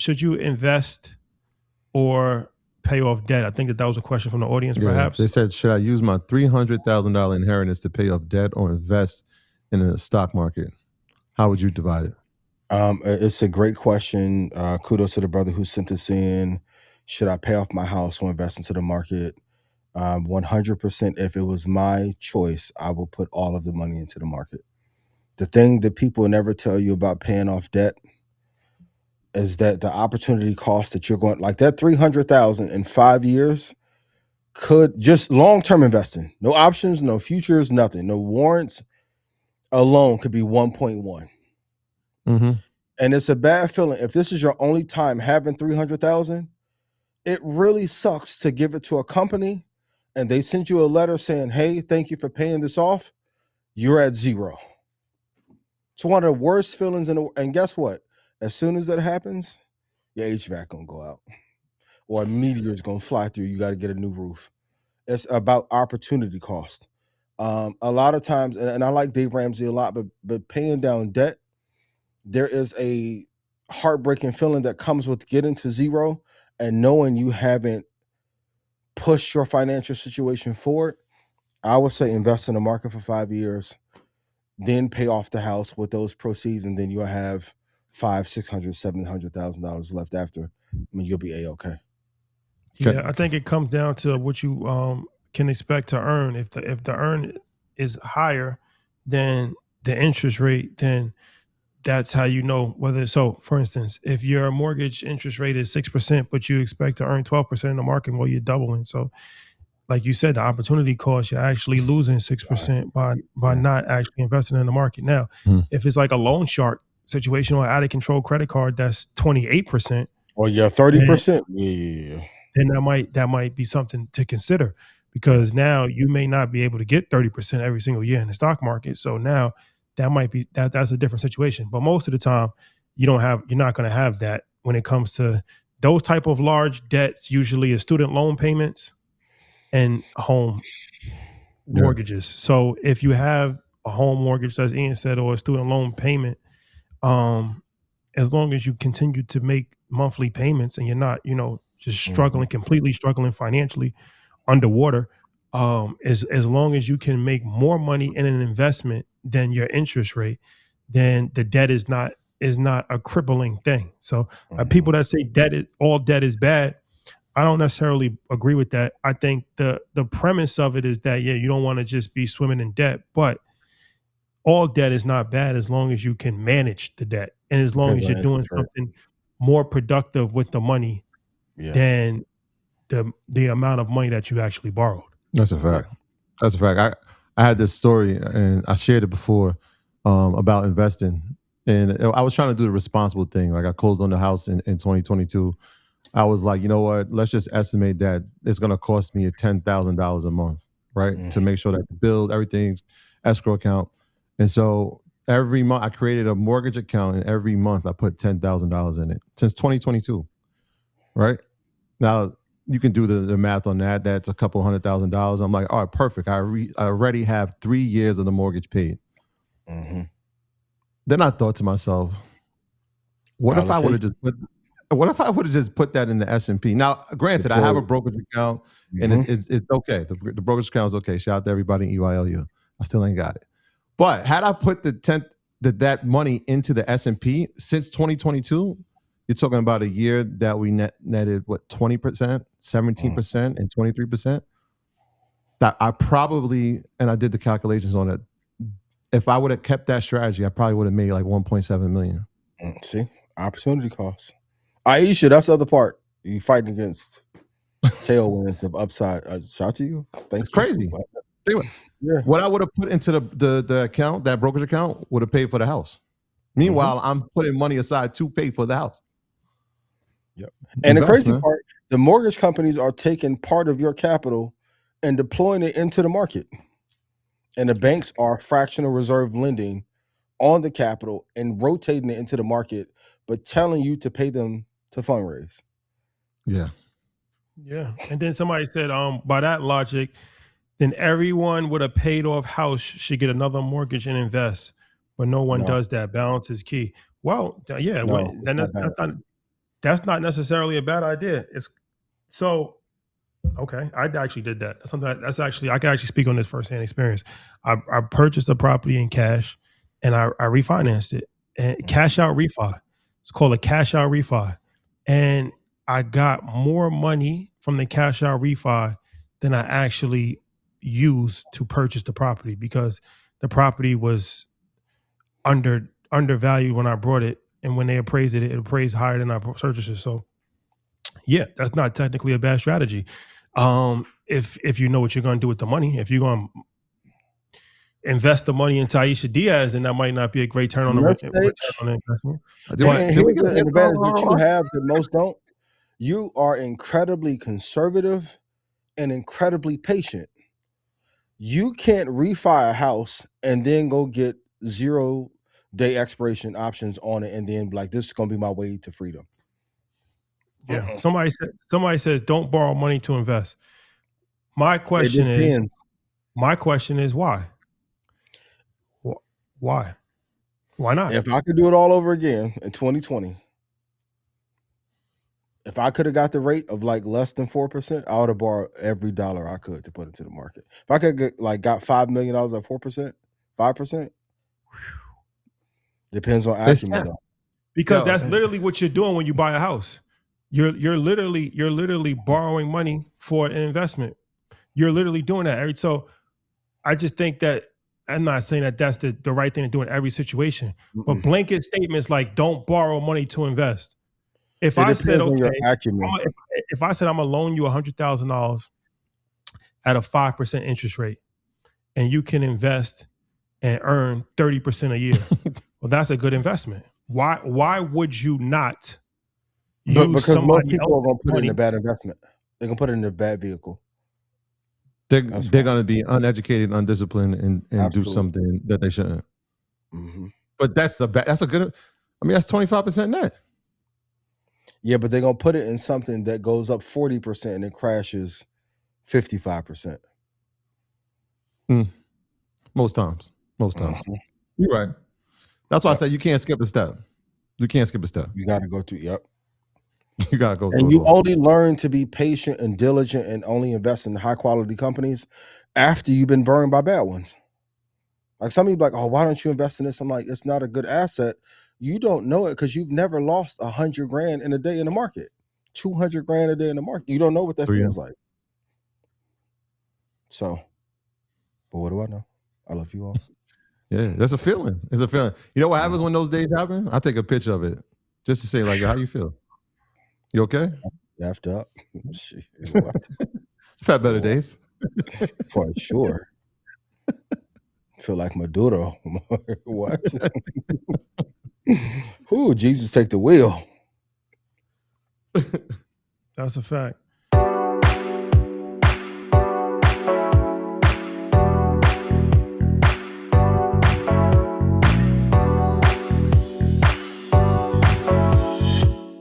should you invest or pay off debt? I think that was a question from the audience, Yeah, they perhaps. said, should I use my $300,000 inheritance to pay off debt or invest in the stock market? How would you divide it? It's a great question. Kudos to the brother who sent this in. Should I pay off my house or invest into the market? 100%. If it was my choice, I will put all of the money into the market. The thing that people never tell you about paying off debt is that the opportunity cost that you're going, like that 300,000 in 5 years, could just long term investing, no options, no futures, nothing, no warrants, alone could be 1.1. Mm-hmm. And it's a bad feeling. If this is your only time having 300,000, it really sucks to give it to a company and they send you a letter saying, hey, thank you for paying this off. You're at zero. It's one of the worst feelings and guess what? As soon as that happens, your HVAC gonna go out or a meteor's gonna fly through. You got to get a new roof. It's about opportunity cost. A lot of times, and I like Dave Ramsey a lot, but paying down debt, there is a heartbreaking feeling that comes with getting to zero and knowing you haven't pushed your financial situation forward. I would say invest in the market for 5 years, then pay off the house with those proceeds, and then you'll have $500,000, $600,000, $700,000 left after. I mean, you'll be a-okay. Yeah, I think it comes down to what you can expect to earn. If the earn is higher than the interest rate, then that's how you know whether. So, for instance, if your mortgage interest rate is 6%, but you expect to earn 12% in the market, well, you're doubling. So, like you said, the opportunity cost, you're actually losing 6% by not actually investing in the market. Now, if it's like a loan shark situation or out of control credit card that's 28%, or you're 30%, yeah, then that might be something to consider, because now you may not be able to get 30% every single year in the stock market. So now that might be that's a different situation. But most of the time, you're not going to have that when it comes to those type of large debts. Usually, is student loan payments and home mortgages. So if you have a home mortgage, as Ian said, or a student loan payment, as long as you continue to make monthly payments and you're not, just struggling, completely struggling financially underwater, as long as you can make more money in an investment than your interest rate, then the debt is not a crippling thing. So people that say all debt is bad, I don't necessarily agree with that. I think the premise of it is that, you don't want to just be swimming in debt, but all debt is not bad as long as you can manage the debt and as long as you're doing something more productive with the money than the amount of money that you actually borrowed. That's a fact. That's a fact. I had this story and I shared it before about investing, and I was trying to do the responsible thing. Like I closed on the house in 2022. I was like, you know what? Let's just estimate that it's going to cost me $10,000 a month, right? To make sure that the bills, everything's escrow account. And so every month I created a mortgage account, and every month I put $10,000 in it since 2022, right? Now you can do the math on that. That's a couple $100,000. I'm like, all right, perfect. I already have 3 years of the mortgage paid. Then I thought to myself, what if I would have just put that in the S&P? Now, granted, I have a brokerage account, and it's okay. The brokerage account is okay. Shout out to everybody in EYLU. I still ain't got it. But had I put that money into the S&P since 2022, you're talking about a year that we netted what, 20%, 17%, and 23%. That I probably, and I did the calculations on it. If I would have kept that strategy, I probably would have made like 1.7 million. See, opportunity costs. Aisha, that's the other part. You fighting against tailwinds of upside. Shout out to you. Thanks. Crazy. What I would have put into the account, that brokerage account, would have paid for the house. Meanwhile, I'm putting money aside to pay for the house. Yep. And the crazy part, the mortgage companies are taking part of your capital and deploying it into the market. And the banks are fractional reserve lending on the capital and rotating it into the market, but telling you to pay them to fundraise. Yeah. And then somebody said, by that logic, then everyone with a paid off house should get another mortgage and invest. But no one does that. Balance is key. Well, yeah. No, then that's not. that's not necessarily a bad idea. It's so okay. I actually did that. That's something that's actually I can actually speak on this firsthand experience. I purchased a property in cash, and I refinanced it and cash out refi. It's called a cash out refi, and I got more money from the cash out refi than I actually used to purchase the property because the property was undervalued when I brought it, and when they appraised it, it appraised higher than our purchases. So yeah, that's not technically a bad strategy. If you know what you're going to do with the money, if you're going to invest the money into Aisha Diaz, then that might not be a great return on Mistake. the investment. And Did here's we get the an advantage that you ROI? have that most don't. You are incredibly conservative and incredibly patient. You can't refi a house and then go get 0-day expiration options on it and then be like, this is going to be my way to freedom. Yeah. Somebody says don't borrow money to invest. My question is why? Why? Why not? If I could do it all over again in 2020, if I could have got the rate of like less than 4%, I would have borrowed every dollar I could to put into the market. If I could get got $5 million at 4%, 5%, depends on acumen though. Because that's literally what you're doing when you buy a house. You're literally borrowing money for an investment. You're literally doing that. So I just think that I'm not saying that that's the right thing to do in every situation, but blanket statements like don't borrow money to invest. If I said, okay, if I said I'm gonna loan you $100,000 at a 5% interest rate, and you can invest and earn 30% a year, well, that's a good investment. Why would you not use because most people are gonna put money? it in a bad investment. They're gonna put it in a bad vehicle. They're going to be uneducated, undisciplined, and do something that they shouldn't. But that's a good. I mean, that's 25% net. Yeah, but they're gonna put it in something that goes up 40% and it crashes 55%. Most times. You're right. That's why I say you can't skip a step. You can't skip a step. You got to go through. Yep. You got to go through. And you only learn to be patient and diligent and only invest in high quality companies after you've been burned by bad ones. Like some people like, oh, why don't you invest in this? I'm like, it's not a good asset. You don't know it because you've never lost $100,000 in a day in the market, $200,000 a day in the market. You don't know what that feels like. So, but what do I know? I love you all. Yeah, that's a feeling. It's a feeling. You know what happens when those days happen? I take a picture of it just to say, like, how you feel? You okay? Effed up. I've had better days. For sure. Feel like Maduro. What? Ooh, Jesus, take the wheel. That's a fact.